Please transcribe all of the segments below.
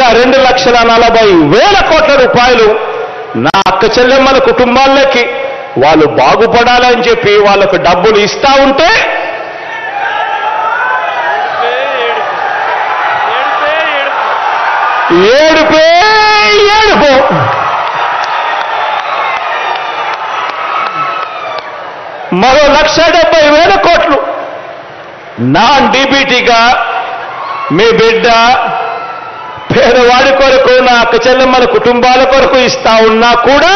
2,40,000 కోట్ల రూపాయలు నా అక్క చెల్లెమ్మల కుటుంబాల్లోకి వాళ్ళు బాగుపడాలని చెప్పి వాళ్ళకు డబ్బులు ఇస్తా ఉంటే ఏడుపే ఏడుపు. మరో 1,70,000 కోట్లు నాన్ డీబీటీగా మీ బిడ్డ పేదవాడి కొరకు నా అక్క చెల్లెమ్మల కుటుంబాల కొరకు ఇస్తా ఉన్నా కూడా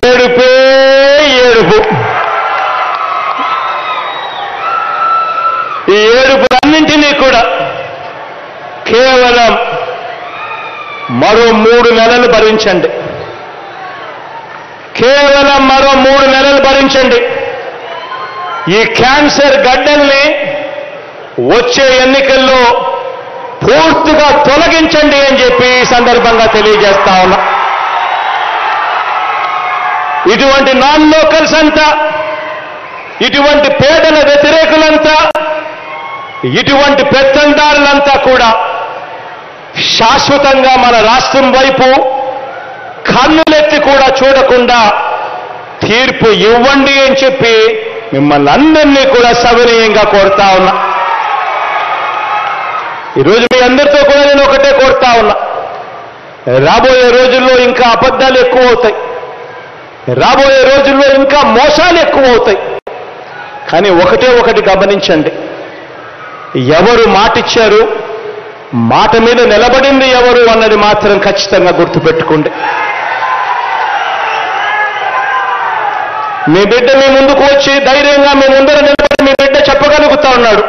ఏడుపే ఏడుపు. ఈ ఏడుపులన్నింటినీ కూడా కేవలం మరో 3 నెలలు భరించండి. కేవలం మరో 3 నెలలు భరించండి. ఈ క్యాన్సర్ గడ్డల్ని వచ్చే ఎన్నికల్లో పూర్తిగా తొలగించండి అని చెప్పి ఈ సందర్భంగా తెలియజేస్తా ఉన్నా. ఇటువంటి నాన్ లోకల్స్ అంతా, ఇటువంటి పేదల వ్యతిరేకులంతా, ఇటువంటి పెత్తందారులంతా కూడా శాశ్వతంగా మన రాష్ట్రం వైపు కన్నులెత్తి కూడా చూడకుండా తీర్పు ఇవ్వండి అని చెప్పి మిమ్మల్ని అందరినీ కూడా సవినయంగా కోరుతా ఉన్నా. ఈరోజు మీ అందరితో కూడా నేను ఒకటే కోరుతా ఉన్నా, రాబోయే రోజుల్లో ఇంకా అబద్ధాలు ఎక్కువ అవుతాయి, రాబోయే రోజుల్లో ఇంకా మోసాలు ఎక్కువ అవుతాయి. కానీ ఒకటి గమనించండి, ఎవరు మాటిచ్చారు, మాట మీద నిలబడింది ఎవరు అన్నది మాత్రం ఖచ్చితంగా గుర్తుపెట్టుకోండి. మీ బిడ్డ మీ ముందుకు వచ్చి ధైర్యంగా మీ ముందర నిలబడి మీ బిడ్డ చెప్పగలుగుతా ఉన్నాడు,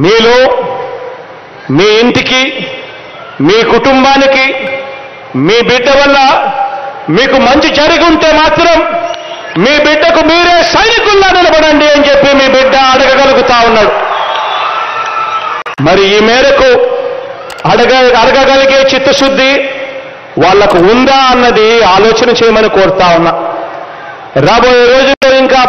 మీలో, మీ ఇంటికి, మీ కుటుంబానికి, మీ బిడ్డ వల్ల మీకు మంచి జరిగి ఉంటే మాత్రం మీ బిడ్డకు మీరే సైనికుల్లా నిలబడండి అని చెప్పి మీ బిడ్డ అడగగలుగుతా ఉన్నాడు. మరి ఈ మేరకు అడగగలిగే చిత్తశుద్ధి వాళ్లకు ఉందా అన్నది ఆలోచన చేయమని కోరుతా ఉన్నా. రాబోయే రోజుల్లో ఇంకా